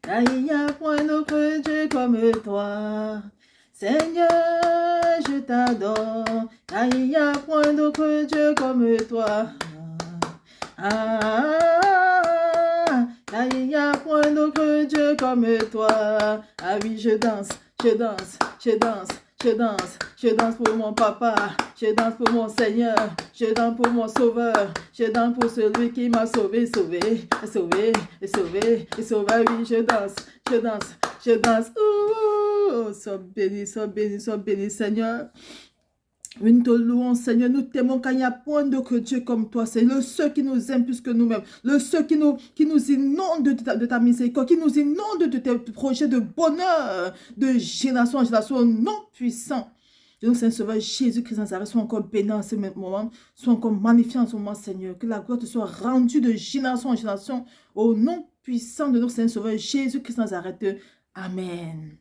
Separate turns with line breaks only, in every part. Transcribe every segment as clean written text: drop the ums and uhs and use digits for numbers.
car il n'y a point d'autre Dieu comme toi. Seigneur, je t'adore, car il n'y a point d'autre Dieu comme toi. Car il n'y a point d'autre Dieu comme toi. Ah oui, je danse, je danse, je danse. Je danse, je danse pour mon papa, je danse pour mon Seigneur, je danse pour mon Sauveur, je danse pour celui qui m'a sauvé, sauvé, sauvé, sauvé, sauvé. Oui, je danse, je danse, je danse. Sois béni, Seigneur. Oui, nous te louons, Seigneur, nous t'aimons car il n'y a point d'autre Dieu comme toi. C'est le seul qui nous aime plus que nous-mêmes. Le seul qui nous inonde de ta miséricorde, qui nous inonde de tes projets de bonheur, de génération en génération, non puissant. Et donc, Saint-Sauveur, Jésus-Christ Nazareth, soit encore béni en ce moment, soit encore magnifié en ce moment, Seigneur. Que la gloire te soit rendue de génération en génération au nom puissant de notre Saint-Sauveur, Jésus-Christ Nazareth. Amen.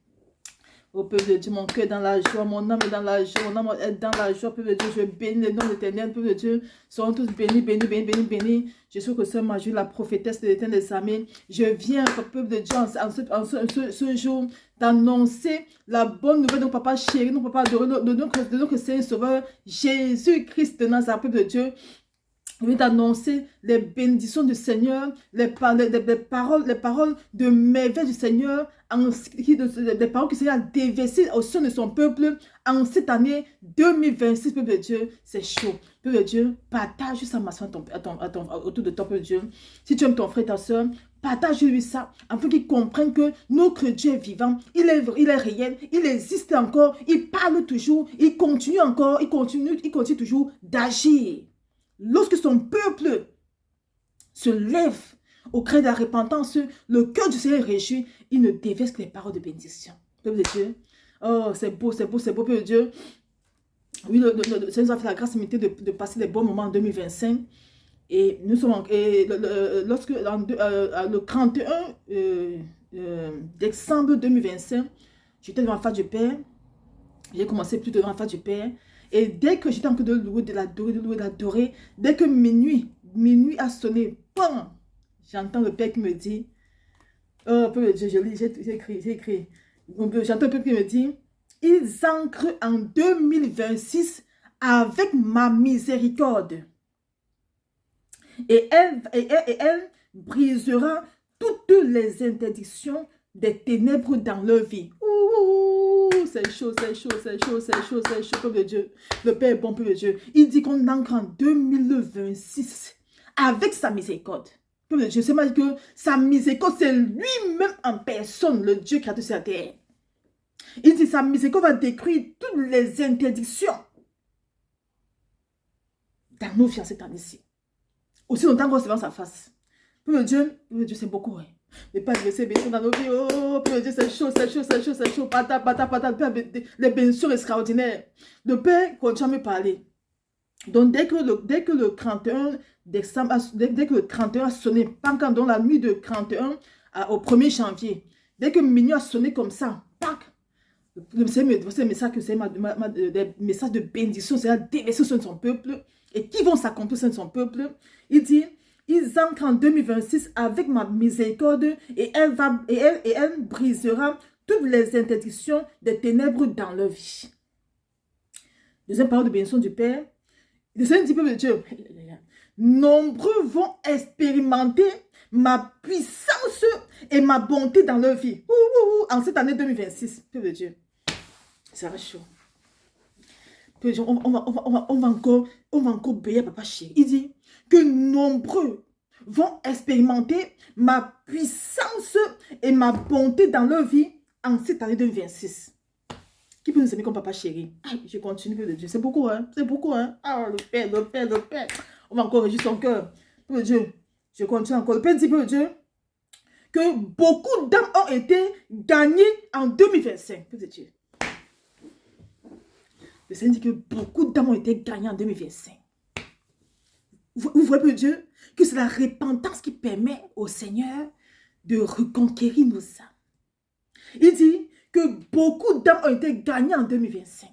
Au peuple de Dieu, mon cœur est dans la joie, mon âme est dans la joie, mon âme est dans la joie, peuple de Dieu, je bénis le nom de l'Éternel, peuple de Dieu, seront tous bénis, bénis, bénis, bénis, bénis. Je suis que Sœur Marie, la prophétesse de l'Éternel des armées, je viens, peuple de Dieu, en ce jour, d'annoncer la bonne nouvelle de notre papa chéri, notre papa de notre Seigneur Sauveur, Jésus-Christ de Nazareth, peuple de Dieu. Je viens d'annoncer les bénédictions du Seigneur, les paroles de merveille du Seigneur, les paroles que le Seigneur a déversées au sein de son peuple en cette année 2026, peuple de Dieu. C'est chaud. Peuple de Dieu, partage ça autour de ton peuple de Dieu. Si tu aimes ton frère, ta soeur, partage-lui ça, afin qu'il comprenne que notre Dieu est vivant, il est réel, il existe encore, il parle toujours, il continue encore, il continue toujours d'agir. Lorsque son peuple se lève au cri de la repentance, le cœur du Seigneur est réjoui, il ne déverse que les paroles de bénédiction. Peuple de Dieu, oh c'est beau, peuple de Dieu. Oui, le Seigneur nous a fait la grâce limitée de passer des bons moments en 2025. Et nous sommes, le 31 décembre 2025, j'étais devant la face du Père. J'ai commencé plutôt devant la face du Père. Et dès que j'étais en train de louer, de l'adorer, dès que minuit a sonné, j'entends le Père qui me dit, oh, peuple de Dieu, j'ai écrit. J'entends le Père qui me dit, ils ancrent en 2026 avec ma miséricorde. Et elle brisera toutes les interdictions des ténèbres dans leur vie. C'est chaud, peuple de Dieu. Le Père est bon, peuple de Dieu. Il dit qu'on ancre en 2026 avec sa miséricorde. Peuple de Dieu, c'est mal que sa miséricorde, c'est lui-même en personne, le Dieu créateur sur la terre. Il dit sa miséricorde va détruire toutes les interdictions dans nos vies en cette année-ci. Aussi longtemps qu'on se voit sa face. Peuple de Dieu, c'est beaucoup, hein. Mais pas de laisser bénir dans nos vies. Oh, Père Dieu, c'est chaud. Les bénédictions extraordinaires. Le Père continue à me parler. Donc, dès que le 31 décembre, dès que le 31 a sonné, pas quand dans la nuit de 31 au 1er janvier, dès que minuit a sonné comme ça, c'est un message que c'est des messages de bénédiction, c'est la déversion sur son peuple et qui vont s'accomplir sur son peuple. Il dit, ils entrent en 2026 avec ma miséricorde et elle brisera toutes les interdictions des ténèbres dans leur vie. Deuxième parole de bénédiction du Père. Le Seigneur dit, peuple de Dieu, nombreux vont expérimenter ma puissance et ma bonté dans leur vie. En cette année 2026, peuple de Dieu. Ça va chaud. On va encore bénir papa chéri. Il dit que nombreux vont expérimenter ma puissance et ma bonté dans leur vie en cette année 2026. Qui peut nous aimer comme papa chéri? Je continue, peuple de Dieu. C'est beaucoup, hein? C'est beaucoup, hein? Ah, le Père. On va encore réjouir son cœur. Peuple de Dieu, je continue encore. Le Père dit, peuple de Dieu, que beaucoup d'âmes ont été gagnées en 2025. Peuple de Dieu. Le Seigneur dit que beaucoup d'âmes ont été gagnées en 2025. Vous voyez, peuple de Dieu, que c'est la repentance qui permet au Seigneur de reconquérir nos âmes. Il dit que beaucoup d'âmes ont été gagnées en 2025.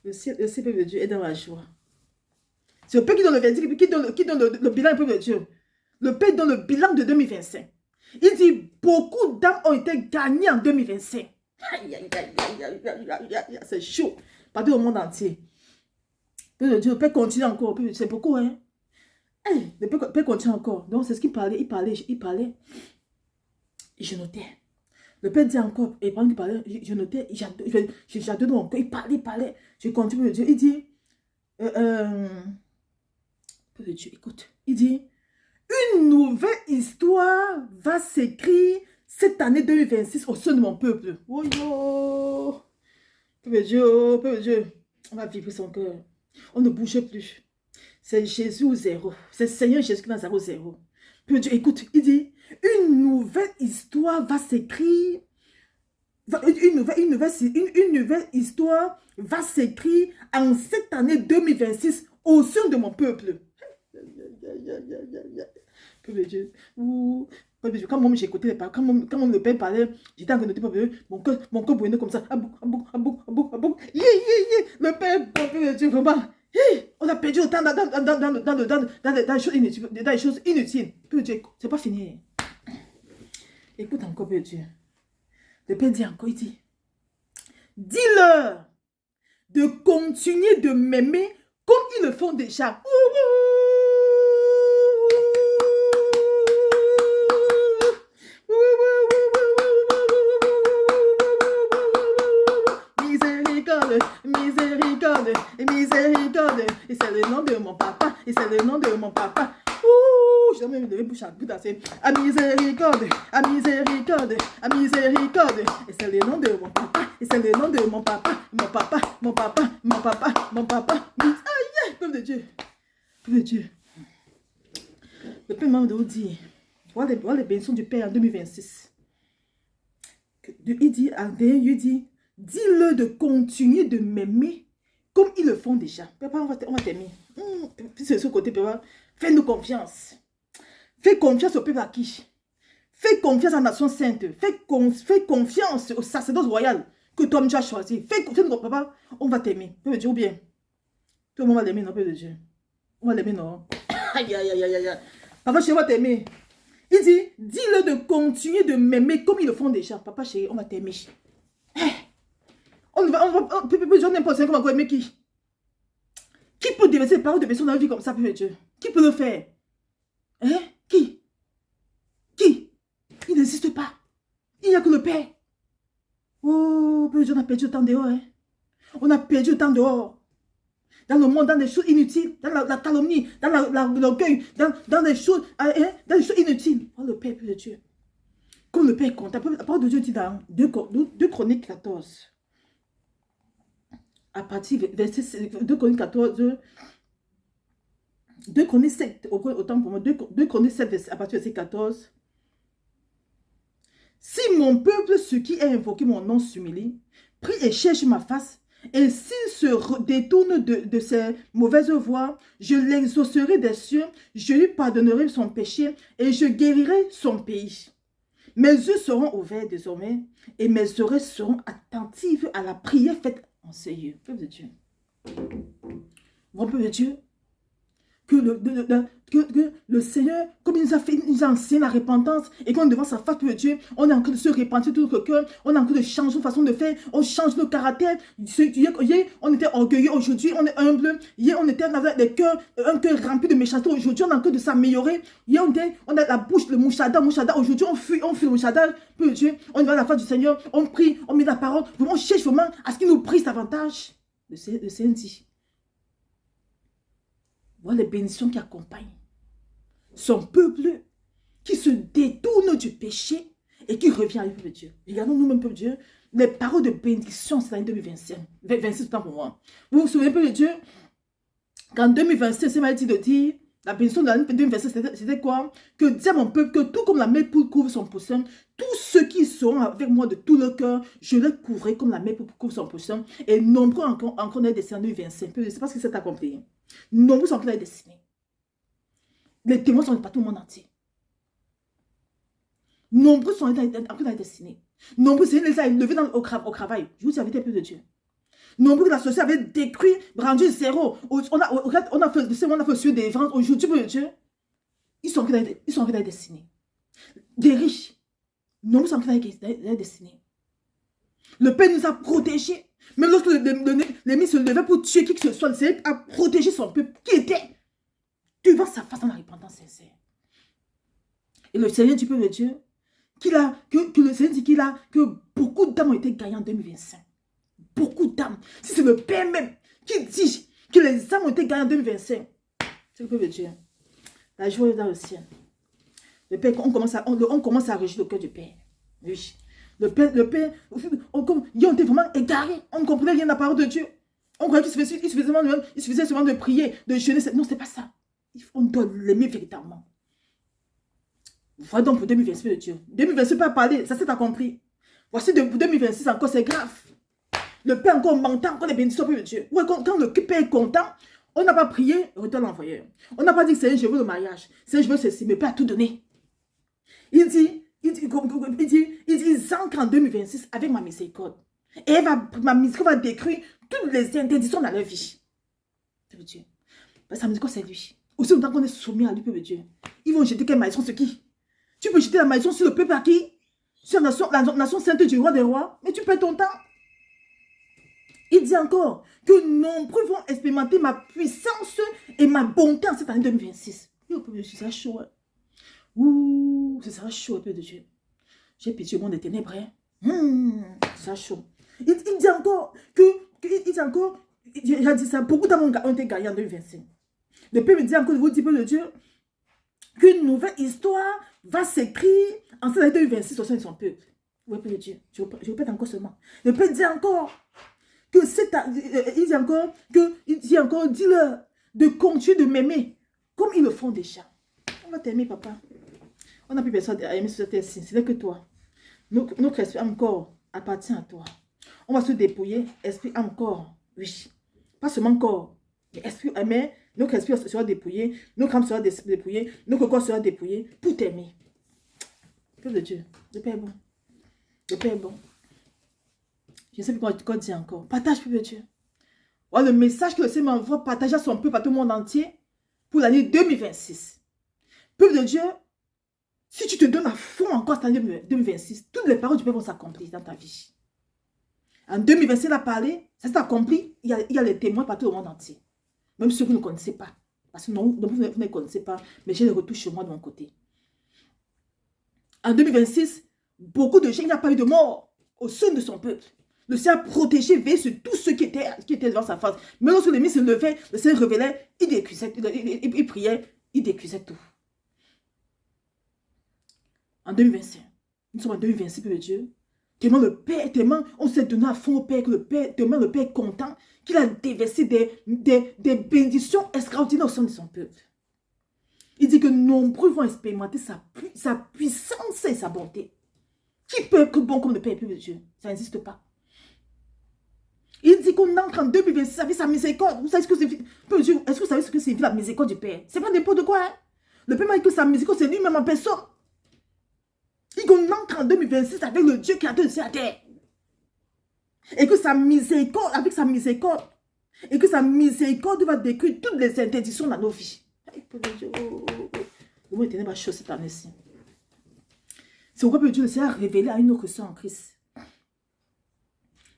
Le ciel, peuple de Dieu, est dans la joie. C'est le Père qui donne le verdict, qui donne le bilan au peuple de Dieu. Le Père donne le bilan de 2025. Il dit, beaucoup d'âmes ont été gagnées en 2025. Aïe, aïe, aïe, aïe, aïe, aïe, aïe, aïe, c'est chaud. Partout au monde entier. Le Père continue encore. C'est beaucoup, hein. Hey, le Père continue encore. Donc, c'est ce qu'il parlait. Il parlait. Et je notais. Le Père dit encore. Et pendant qu'il parlait, je notais. J'adore mon cœur. Il parlait. Je continue. Il dit. Père de Dieu, écoute. Il dit. Une nouvelle histoire va s'écrire cette année 2026 au sein de mon peuple. Oh yo! Père de Dieu, on va vivre son cœur. On ne bouge plus. C'est Jésus au zéro. C'est Seigneur Jésus qui est dans 0. Père de Dieu, écoute, il dit, une nouvelle histoire va s'écrire. Une nouvelle histoire va s'écrire en cette année 2026 au sein de mon peuple. Père de Dieu. Quand moi j'écoutais les paroles, quand le Père parlait, j'étais en train de dire, mon cœur brûlait comme ça. Le Père, Dieu, vraiment. On a perdu le temps dans les choses inutiles. Père Dieu, c'est pas fini. Écoute encore, Père Dieu. Le Père dit encore, il dit, dis-leur de continuer de m'aimer comme ils le font déjà. Miséricorde, et c'est le nom de mon papa, Ouh, j'ai même levé bouche à bout d'assez. À miséricorde, et c'est le nom de mon papa, mon papa. Aïe, peuple de Dieu. Le Père m'a dit, voilà les bénédictions du Père en 2026. Il dit, dis-le de continuer de m'aimer comme ils le font déjà. Papa, on va t'aimer. C'est ce côté, papa. Fais-nous confiance. Fais confiance au peuple acquis. Fais confiance à la nation sainte. Fais confiance au sacerdoce royal que toi-même tu as choisi. Fais confiance, papa. On va t'aimer. Peuple de Dieu, ou bien. Tout le monde va l'aimer, non, peuple de Dieu. On va l'aimer, non. Aïe, aïe, aïe, aïe, aïe. Papa, je vais t'aimer. Il dit, dis-le de continuer de m'aimer comme ils le font déjà. Papa, chérie, on va t'aimer. On n'importe comment on va aimer qui? Qui peut déverser les paroles de personnes dans la vie comme ça, Père Dieu? Qui peut le faire? Hein? Qui? Il n'existe pas. Il n'y a que le Père. Oh, Père Dieu, on a perdu le temps dehors. Hein? On a perdu le temps dehors. Dans le monde, dans des choses inutiles, dans la calomnie, dans l'orgueil, dans des choses inutiles. Oh, le Père, Père de Dieu. Comme le Père compte. La parole de Dieu dit dans 2 Chroniques 14. À partir de verset 2 Chroniques 14, 2 Chroniques 7, autant pour moi, 2 Chroniques 7, à partir de verset 14. Si mon peuple, ceux qui a invoqué mon nom, s'humilie, prie et cherche ma face, et s'il se détourne de ses mauvaises voies, je l'exaucerai des cieux, je lui pardonnerai son péché, et je guérirai son pays. Mes yeux seront ouverts désormais, et mes oreilles seront attentives à la prière faite en ce lieu. Peuple de Dieu. Mon peuple de Dieu, que le Seigneur, comme il nous a enseigné la repentance, et qu'on est devant sa face, peuple de Dieu, on est en train de se repentir tout notre cœur, on est en train de changer nos façons de faire, on change nos caractères. Hier, on était orgueilleux, aujourd'hui, on est humble. Hier, on était avec un cœur rempli de méchanceté, aujourd'hui, on est en train de s'améliorer. Hier, on a la bouche, le mouchada, aujourd'hui, on fuit le mouchada, peuple de Dieu, on est devant la face du Seigneur, on prie, on met la parole, on cherche vraiment à ce qu'il nous prie davantage. Le Seigneur dit, voilà les bénédictions qui accompagnent son peuple qui se détourne du péché et qui revient à de Dieu. Regardons nous-mêmes, peuple de Dieu, les paroles de bénédiction, c'est l'année 2025. 26 temps pour moi. Vous vous souvenez, peuple de Dieu, qu'en 2026, c'est m'a dit de dire, la bénédiction de l'année 2026, c'était quoi? Que dire à mon peuple que tout comme la mer poule couvre son poussin, tous ceux qui seront avec moi de tout leur cœur, je les couvrirai comme la mer poule couvre son poussin. Et nombreux encore les destinés 2025. Je ne sais pas si c'est accompli. Nombreux sont encore les destinés. Les témoins sont partout au monde entier. Nombreux sont encore dans la destinée. Nombreux, c'est les a élevés au travail. Je vous invite un peu de Dieu. Nombreux, la société avait détruit, rendu zéro. On a fait suivre des ventes aujourd'hui, peu de Dieu. ils sont en train destinée. Des riches, nous sommes en train de destinée. Le Père nous a protégés. Même lorsque l'ennemi se levait pour tuer qui que ce soit, le Seigneur a protégé son peuple qui était devant sa face en la repentance sincère. Et le Seigneur du peuple de Dieu, que le Seigneur dit que beaucoup d'âmes ont été gagnées en 2025. Beaucoup d'âmes. Si c'est le Père même qui dit que les âmes ont été gagnées en 2025, c'est le peuple de Dieu. La joie est dans le ciel. Le Père, on commence à régir le cœur du Père. Oui. Le Père, ils ont été vraiment égarés. On ne comprenait rien de la parole de Dieu. On croyait qu'il suffisait seulement de prier, de jeûner. Non, ce n'est pas ça. On doit l'aimer véritablement. Voilà donc pour 2026 de Dieu. 2026 pas parler, ça c'est pas compris. Voici pour 2026 encore, c'est grave. Le Père encore m'entend, encore les bénédictions de Dieu. Ouais, quand le Père est content, on n'a pas prié, retourne l'envoyeur. On n'a pas dit, Seigneur, je veux le mariage. Seigneur, je veux ceci, mais le Père a tout donné. Il dit, ils entrent en 2026 avec ma miséricorde. Et ma miséricorde va détruire toutes les interdictions dans leur vie. C'est Dieu. Parce que sa miséricorde, c'est lui. Aussi longtemps qu'on est soumis à lui, peuple de Dieu. Ils vont jeter quelle malédiction sur qui? Tu peux jeter la malédiction sur le peuple à qui? Sur la nation sainte du roi des rois. Mais tu perds ton temps. Il dit encore que nombreux vont expérimenter ma puissance et ma bonté en cette année 2026. Et au peuple de Dieu, c'est chaud. Hein? Ouh, c'est ça chaud, peuple de Dieu. J'ai pitié au monde des ténèbres. Ça chaud. Il dit encore il a dit ça, beaucoup d'âmes ont été gagnés en 2025. Le peuple me dit encore, vous dites, peuple de Dieu, qu'une nouvelle histoire va s'écrire en cette année 2026 au sein de son peuple. Oui, peuple de Dieu, je répète encore seulement. Le peuple dit encore que dis-leur de continuer de m'aimer comme ils le font déjà. On va t'aimer, papa. On n'a plus personne à aimer sur cette terre-ci. Ce n'est que toi. Notre esprit, âme, corps appartient à toi. On va se dépouiller, esprit, âme, corps. Oui. Pas seulement corps. Mais notre esprit sera dépouillé, notre âme sera dépouillée, notre corps sera dépouillé pour t'aimer. Peuple de Dieu, le Père est bon. Le Père est bon. Je ne sais plus quoi dire encore. Partage, peuple de Dieu. Voilà le message que le Seigneur m'envoie, partager à son peuple, à tout le monde entier, pour l'année 2026. Peuple de Dieu, si tu te donnes à fond encore cette année 2026, toutes les paroles du Père vont s'accomplir dans ta vie. En 2026, il a parlé, ça s'est accompli, il y a les témoins partout au monde entier. Même ceux que vous ne connaissez pas. Parce que non, vous ne connaissez pas, mais j'ai les retours chez moi de mon côté. En 2026, beaucoup de gens, il n'y a pas eu de mort au sein de son peuple. Le Seigneur a protégé, veillé sur tous ceux qui étaient devant sa face. Mais lorsque l'ennemi se levait, le Seigneur révélait, il priait, il décusait tout. En 2025, nous sommes en 2026, peuple de Dieu. Tellement le Père, tellement on s'est donné à fond au Père, que le Père est content, qu'il a déversé des bénédictions extraordinaires au sein de son peuple. Il dit que nombreux vont expérimenter sa puissance et sa bonté. Qui peut être bon comme le Père, peuple de Dieu? Ça n'existe pas. Il dit qu'on entre en 2026 avec sa miséricorde. Vous savez ce que c'est? Est-ce que vous savez ce que c'est la miséricorde du Père? C'est pas n'importe quoi. Hein? Le Père m'a dit que sa miséricorde, c'est lui-même en personne. Il dit qu'on entre en 2026 avec le Dieu qui a créé la terre. Et que sa miséricorde, avec sa miséricorde, et que sa miséricorde va détruire toutes les interdictions dans nos vies. Le mot éternel va chausser cette année-ci. C'est pourquoi Dieu le Seigneur a révélé à une autre sœur en Christ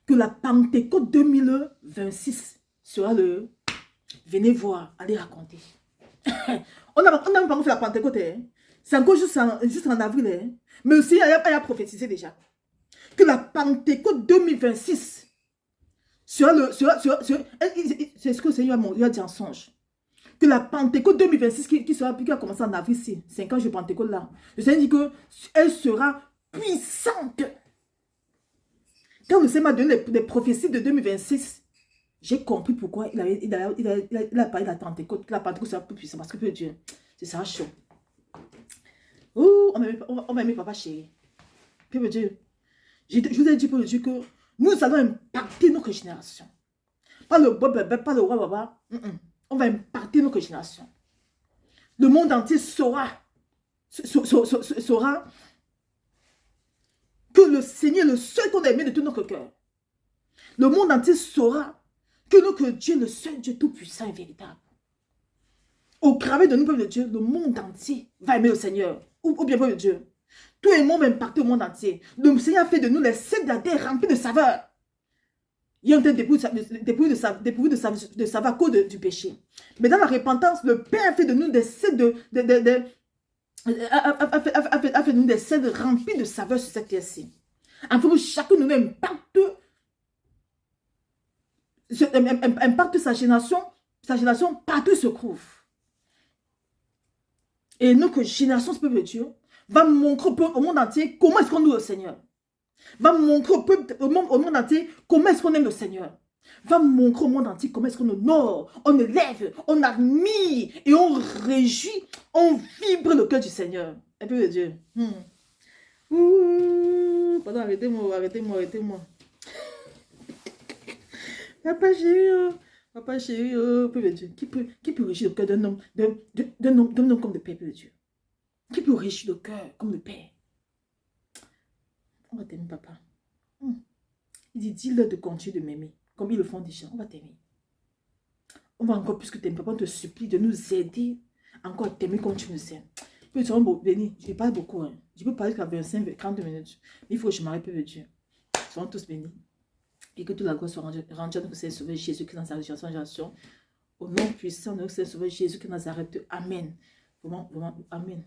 que la Pentecôte 2026 sera le... Venez voir, allez raconter. on n'a pas encore fait la Pentecôte. Hein. C'est encore juste en avril. Hein. Mais aussi, il a prophétisé déjà. Que la Pentecôte 2026 sera le... C'est ce que le Seigneur lui a dit en songe. Que la Pentecôte 2026 qui a commencé en avril, 5 ans de Pentecôte là. Le Seigneur dit qu'elle sera puissante. Quand le Seigneur m'a donné les prophéties de 2026, j'ai compris pourquoi il a parlé de la Pentecôte, que la Pentecôte sera plus puissante. Parce que Dieu, c'est ça chaud. Ouh, on va aimer papa chéri. Peuple Dieu, je vous ai dit, Peuple Dieu, que nous allons impacter notre génération. Pas le roi baba. On va impacter notre génération. Le monde entier saura que le Seigneur est le seul qu'on a aimé de tout notre cœur. Le monde entier saura que notre Dieu est le seul Dieu tout puissant et véritable. au travers de nous, peuple de Dieu, le monde entier va aimer le Seigneur. Ou bien, peuple de Dieu. Tout le monde va impacter au monde entier. Le Seigneur a fait de nous les sept de la terre remplis de saveur. Il y a un dépourvu de saveur à cause du péché. Mais dans la repentance, le Père a fait de nous des sept a fait de nous des sept remplis de saveur sur cette terre-ci. Afin que chacun de nous impacte sa génération partout où il se trouve. Et notre génération, ce peuple de Dieu, va montrer au monde entier comment est-ce qu'on loue le Seigneur. Va montrer au monde entier comment est-ce qu'on aime le Seigneur. Va montrer au monde entier comment est-ce qu'on honore, on élève, on admire et on réjouit, on vibre le cœur du Seigneur. Un peu de Dieu. Pardon, arrêtez-moi. Papa chéri, peu de Dieu. Qui peut réjouir le cœur d'un homme comme le Père, peu de Dieu? Qui peut réjouir le cœur comme le Père? On va t'aimer, papa. Il dit, dis-leur de continuer de m'aimer, comme ils le font déjà. On va t'aimer. On va encore plus que t'aimer, papa. On te supplie de nous aider encore à t'aimer comme tu nous aimes. Puis tu vas béni. Je ne parle beaucoup. Hein. Je peux parler qu'à 25-40 minutes. Mais il faut que je m'arrête, peu de Dieu. Soyons tous bénis. Et que toute la gloire soit rendue à notre Seigneur Sauveur Jésus qui est dans sa génération. Au nom puissant de notre Seigneur Sauveur Jésus qui est dans Nazareth. Amen. Vraiment, amen.